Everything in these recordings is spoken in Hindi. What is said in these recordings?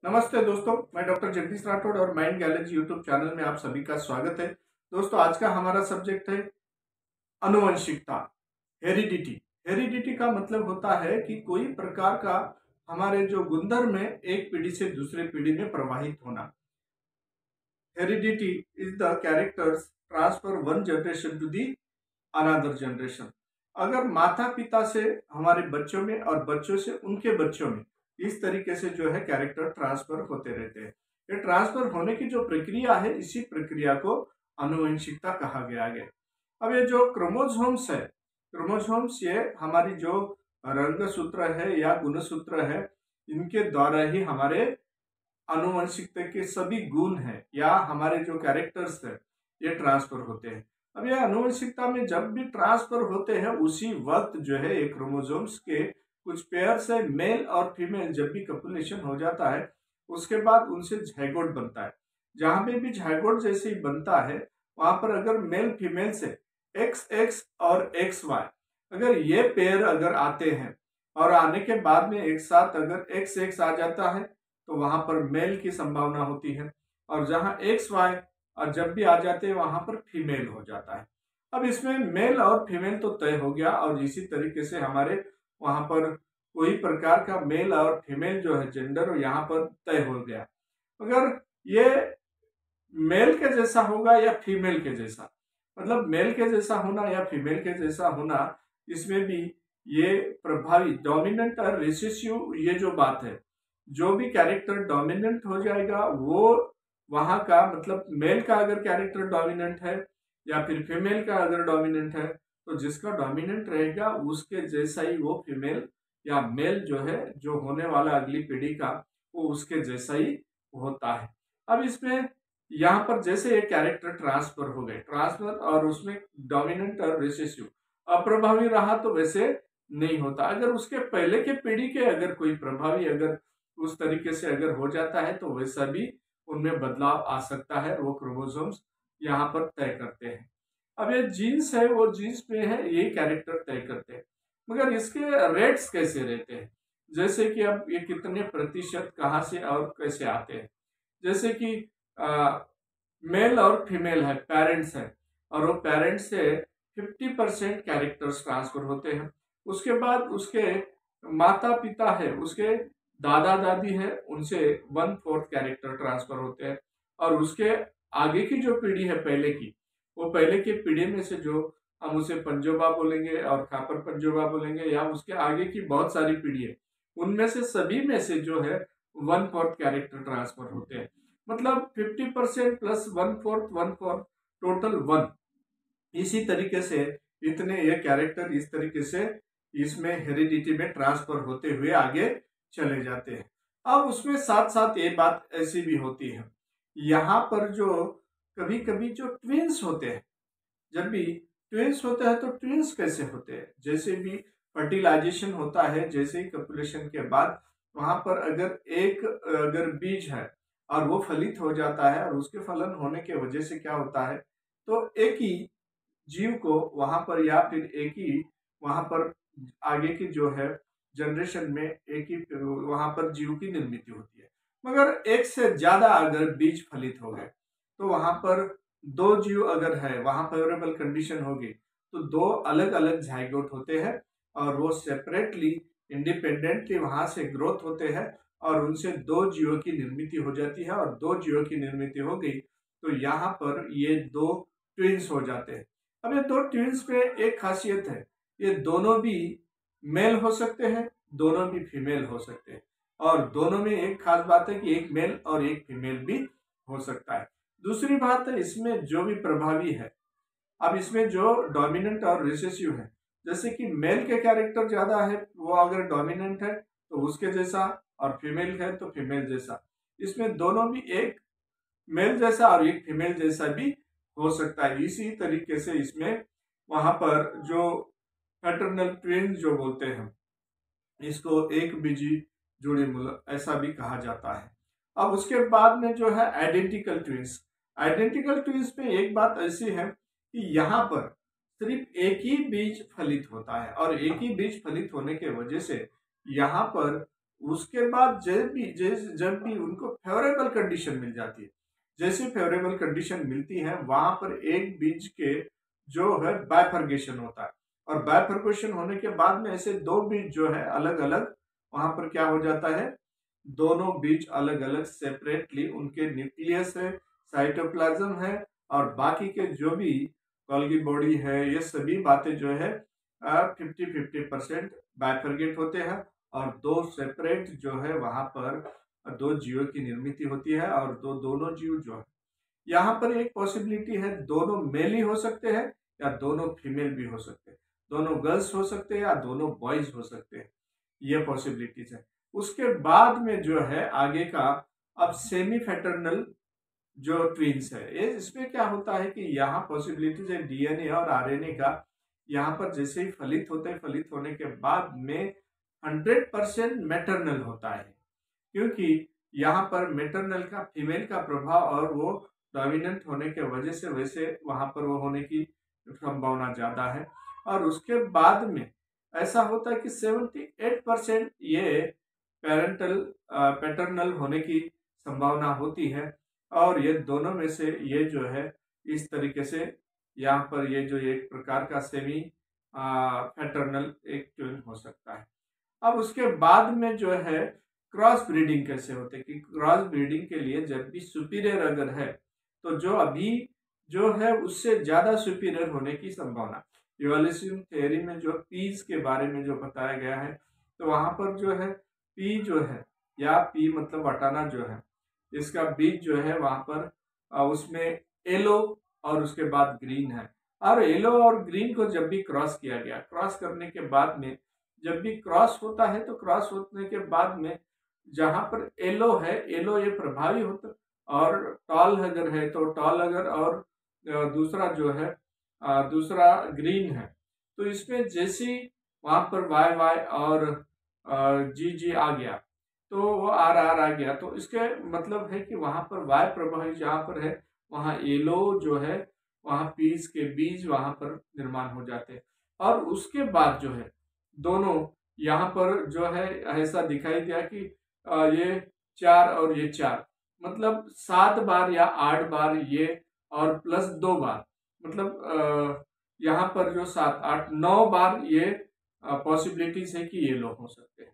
नमस्ते दोस्तों, मैं डॉक्टर जगदीश राठौड़ और माइंड गैलेरी यूट्यूब चैनल में आप सभी का स्वागत है। दोस्तों, आज का हमारा सब्जेक्ट है आनुवंशिकता, हेरिडिटी। हेरिडिटी का मतलब होता है कि कोई प्रकार का हमारे जो गुणधर्म है एक पीढ़ी से दूसरे पीढ़ी में प्रवाहित होना। Heredity is the characters transfer one generation to the another generation. अगर माता पिता से हमारे बच्चों में और बच्चों से उनके बच्चों में इस तरीके से जो है कैरेक्टर ट्रांसफर होते रहते हैं। ये ट्रांसफर होने की जो प्रक्रिया है, इसी प्रक्रिया को आनुवंशिकता कहा गया है। अब ये जो क्रोमोसोम्स है, क्रोमोसोम्स ये हमारी जो रंग सूत्र है या गुणसूत्र है, इनके द्वारा ही हमारे आनुवंशिकता के सभी गुण है या हमारे जो कैरेक्टर्स है ये ट्रांसफर होते हैं। अब ये आनुवंशिकता में जब भी ट्रांसफर होते हैं उसी वक्त जो है एक क्रोमोसोम्स के कुछ पेयर से मेल और फीमेल जब भी कॉपुलेशन हो जाता है उसके बाद उनसे जाइगोट बनता है। जहां पे भी जाइगोट जैसे ही बनता है वहां पर अगर मेल फीमेल से XX और XY अगर ये पेयर अगर आते हैं और आने के बाद में एक साथ अगर XX आ जाता है तो वहां पर मेल की संभावना होती है, और जहां XY और जब भी आ जाते हैं वहां पर फीमेल हो जाता है। अब इसमें मेल और फीमेल तो तय हो गया, और इसी तरीके से हमारे वहां पर कोई प्रकार का मेल और फीमेल जो है जेंडर यहाँ पर तय हो गया। अगर ये मेल के जैसा होगा या फीमेल के जैसा, मतलब मेल के जैसा होना या फीमेल के जैसा होना, इसमें भी ये प्रभावी डोमिनेंट और रिसेसिव ये जो बात है, जो भी कैरेक्टर डोमिनेंट हो जाएगा वो वहां का मतलब मेल का अगर कैरेक्टर डोमिनेंट है या फिर फीमेल का अगर डोमिनेंट है तो जिसका डोमिनेंट रहेगा उसके जैसा ही वो फीमेल या मेल जो है जो होने वाला अगली पीढ़ी का वो उसके जैसा ही होता है। अब इसमें यहाँ पर जैसे ये कैरेक्टर ट्रांसफर हो गए, ट्रांसफर और उसमें डोमिनेंट और रिसेसिव अप्रभावी रहा तो वैसे नहीं होता। अगर उसके पहले के पीढ़ी के अगर कोई प्रभावी अगर उस तरीके से अगर हो जाता है तो वैसा भी उनमें बदलाव आ सकता है, वो क्रोमोसोम्स यहाँ पर तय करते हैं। अब ये जीन्स है, वो जीन्स पे है ये कैरेक्टर तय करते हैं, मगर इसके रेट्स कैसे रहते हैं, जैसे कि अब ये कितने प्रतिशत कहाँ से और कैसे आते हैं। जैसे कि मेल और फीमेल है, पेरेंट्स है, और वो पेरेंट्स से 50% कैरेक्टर्स ट्रांसफर होते हैं। उसके बाद उसके माता पिता है, उसके दादा दादी है, उनसे 1/4 कैरेक्टर ट्रांसफर होते हैं। और उसके आगे की जो पीढ़ी है पहले की, वो पहले की पीढ़ी में से जो हम उसे पंजोबा बोलेंगे और खापर पंजोबा बोलेंगे, या उसके आगे की बहुत सारी पीढ़ी है, उनमें से सभी में से जो है 1/4 कैरेक्टर ट्रांसफर होते हैं। मतलब 50% प्लस 1/4 टोटल 1। इसी तरीके से इतने ये कैरेक्टर इस तरीके से इसमें हेरिडिटी में ट्रांसफर होते हुए आगे चले जाते हैं। अब उसमें साथ साथ ये बात ऐसी भी होती है, यहाँ पर जो कभी कभी जो ट्विंस होते हैं, जब भी ट्विंस होते हैं तो ट्विंस कैसे होते हैं, जैसे भी फर्टिलाइजेशन होता है, जैसे ही कपुलेशन के बाद वहां पर अगर एक अगर बीज है और वो फलित हो जाता है, और उसके फलन होने के वजह से क्या होता है, तो एक ही जीव को वहां पर या फिर एक ही वहां पर आगे की जो है जनरेशन में एक ही वहां पर जीव की निर्मित होती है। मगर एक से ज्यादा अगर बीज फलित हो गए तो वहां पर दो जीव अगर है, वहां फेवरेबल कंडीशन होगी तो दो अलग अलग जाइगोट होते हैं, और वो सेपरेटली इंडिपेंडेंटली वहां से ग्रोथ होते हैं, और उनसे दो जीवों की निर्मित हो जाती है, और दो जीवों की निर्मित हो गई तो यहाँ पर ये दो ट्विंस हो जाते हैं। अब ये दो ट्विंस में एक खासियत है, ये दोनों भी मेल हो सकते हैं, दोनों भी फीमेल हो सकते हैं, और दोनों में एक खास बात है कि एक मेल और एक फीमेल भी हो सकता है। दूसरी बात है इसमें जो भी प्रभावी है, अब इसमें जो डोमिनेंट और रिसेसिव है, जैसे कि मेल के कैरेक्टर ज्यादा है वो अगर डोमिनेंट है तो उसके जैसा, और फीमेल है तो फीमेल जैसा, इसमें दोनों भी एक मेल जैसा और एक फीमेल जैसा भी हो सकता है। इसी तरीके से इसमें वहां पर जो पैटर्नल ट्विन जो बोलते हैं, इसको एक बीजी जोड़ी मूलक ऐसा भी कहा जाता है। अब उसके बाद में जो है आइडेंटिकल ट्विंस। आइडेंटिकल ट्विंस में एक बात ऐसी है कि यहाँ पर सिर्फ एक ही बीज फलित होता है, और एक ही बीज फलित होने के वजह से यहाँ पर उसके बाद जब भी उनको फेवरेबल कंडीशन मिल जाती है, जैसे फेवरेबल कंडीशन मिलती है वहां पर एक बीज के जो है बाइफर्गेशन होता है, और बाइफर्गेशन होने के बाद में ऐसे दो बीज जो है अलग अलग वहां पर क्या हो जाता है, दोनों बीज अलग अलग सेपरेटली उनके न्यूक्लियस है, साइटोप्लाज्म है, और बाकी के जो भी गोल्गी बॉडी है, ये सभी बातें जो है 50-50% बाइफर्गेट होते हैं, और दो सेपरेट जो है वहां पर दो जीवों की निर्मित होती है, और दोनों जीव जो है यहाँ पर एक पॉसिबिलिटी है, दोनों मेल ही हो सकते हैं या दोनों फीमेल भी हो सकते हैं, दोनों गर्ल्स हो सकते हैं या दोनों बॉयज हो सकते हैं, ये पॉसिबिलिटीज है। उसके बाद में जो है आगे का अब सेमी फैटर्नल जो ट्विन्स है, ये इसमें क्या होता है कि यहाँ पॉसिबिलिटीज है डीएनए और आरएनए का, यहाँ पर जैसे ही फलित होते हैं, फलित होने के बाद में 100% मैटरनल होता है, क्योंकि यहाँ पर मैटरनल का फीमेल का प्रभाव और वो डोमिनेंट होने के वजह से वैसे वहां पर वो होने की संभावना ज्यादा है। और उसके बाद में ऐसा होता है कि 78% ये पैटर्नल होने की संभावना होती है, और ये दोनों में से ये जो है इस तरीके से यहाँ पर ये जो एक प्रकार का सेमी पैटर्नल एक ट्विन हो सकता है। अब उसके बाद में जो है क्रॉस ब्रीडिंग कैसे होते हैं कि क्रॉस ब्रीडिंग के लिए जब भी सुपीरियर अगर है तो जो अभी जो है उससे ज्यादा सुपीरियर होने की संभावना, इवोल्यूशन थ्योरी में जो पीज के बारे में जो बताया गया है, तो वहां पर जो है पी जो है या पी मतलब हटाना जो है, इसका बीज जो है वहां पर उसमें येलो और उसके बाद ग्रीन है, और येलो और ग्रीन को जब भी क्रॉस किया गया, क्रॉस करने के बाद में जब भी क्रॉस होता है तो क्रॉस होने के बाद में जहां पर येलो है, येलो ये प्रभावी होता, और टॉल अगर है तो टॉल अगर, और दूसरा जो है दूसरा ग्रीन है, तो इसमें जैसी वहां पर वाई वाई और जी जी आ गया तो वो आर आर आ गया, तो इसके मतलब है कि वहां पर वाई प्रभावी जहां पर है वहां येलो जो है वहां पीस के बीज वहां पर निर्माण हो जाते हैं। और उसके बाद जो है दोनों यहाँ पर जो है ऐसा दिखाई दिया कि ये 4 और ये 4 मतलब 7 बार या 8 बार ये, और प्लस 2 बार मतलब यहाँ पर जो 7 8 9 बार ये पॉसिबिलिटीज है कि ये लोग हो सकते हैं।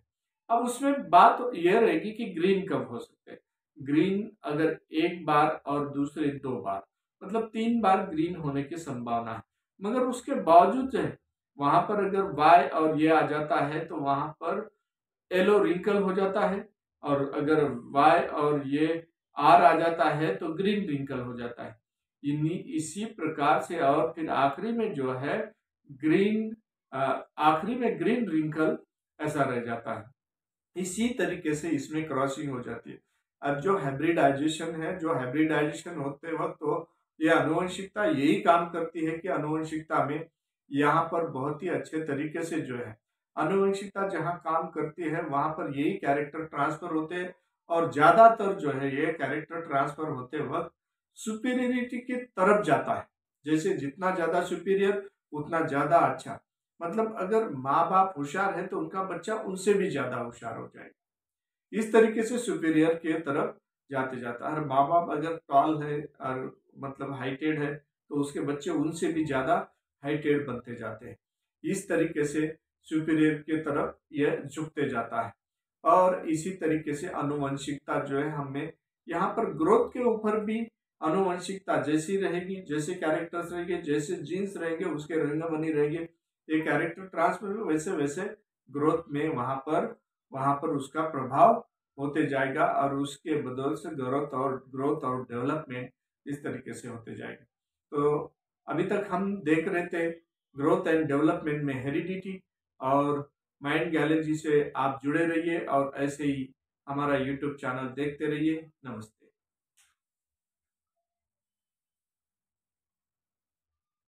अब उसमें बात ये रहेगी कि ग्रीन कब हो सकते हैं। ग्रीन अगर एक बार और दूसरे 2 बार मतलब 3 बार ग्रीन होने की संभावना है, मगर उसके बावजूद है वहां पर अगर वाई और ये आ जाता है तो वहां पर येलो रिंकल हो जाता है, और अगर वाई और ये आर आ जाता है तो ग्रीन रिंकल हो जाता है। इसी प्रकार से और फिर आखिरी में जो है ग्रीन, आखिरी में ग्रीन रिंकल ऐसा रह जाता है। इसी तरीके से इसमें क्रॉसिंग हो जाती है। अब जो हाइब्रिडाइजेशन है, जो हाइब्रिडाइजेशन होते वक्त तो ये आनुवंशिकता यही काम करती है कि आनुवंशिकता में यहाँ पर बहुत ही अच्छे तरीके से जो है आनुवंशिकता जहाँ काम करती है वहां पर यही कैरेक्टर ट्रांसफर होते हैं, और ज्यादातर जो है ये कैरेक्टर ट्रांसफर होते वक्त सुपीरियरिटी की तरफ जाता है। जैसे जितना ज्यादा सुपीरियर उतना ज्यादा अच्छा, मतलब अगर माँ बाप होशियार है तो उनका बच्चा उनसे भी ज्यादा होशियार हो जाएगा। इस तरीके से सुपीरियर के तरफ जाते जाता है। माँ बाप अगर टॉल है और मतलब हाइटेड है तो उसके बच्चे उनसे भी ज्यादा हाइटेड बनते जाते हैं। इस तरीके से सुपीरियर के तरफ यह झुकते जाता है। और इसी तरीके से आनुवंशिकता जो है हमें यहाँ पर ग्रोथ के ऊपर भी आनुवंशिकता जैसी रहेगी, जैसे कैरेक्टर्स रहेंगे, जैसे जीन्स रहेंगे उसके रंग बनी रहेंगे, ये कैरेक्टर ट्रांसफर वैसे वैसे ग्रोथ में वहां पर उसका प्रभाव होते जाएगा, और उसके बदौलत से ग्रोथ और डेवलपमेंट इस तरीके से होते जाएगा। तो अभी तक हम देख रहे थे ग्रोथ एंड डेवलपमेंट में हेरिडिटी, और माइंड गैलरी से आप जुड़े रहिए और ऐसे ही हमारा यूट्यूब चैनल देखते रहिए। नमस्ते।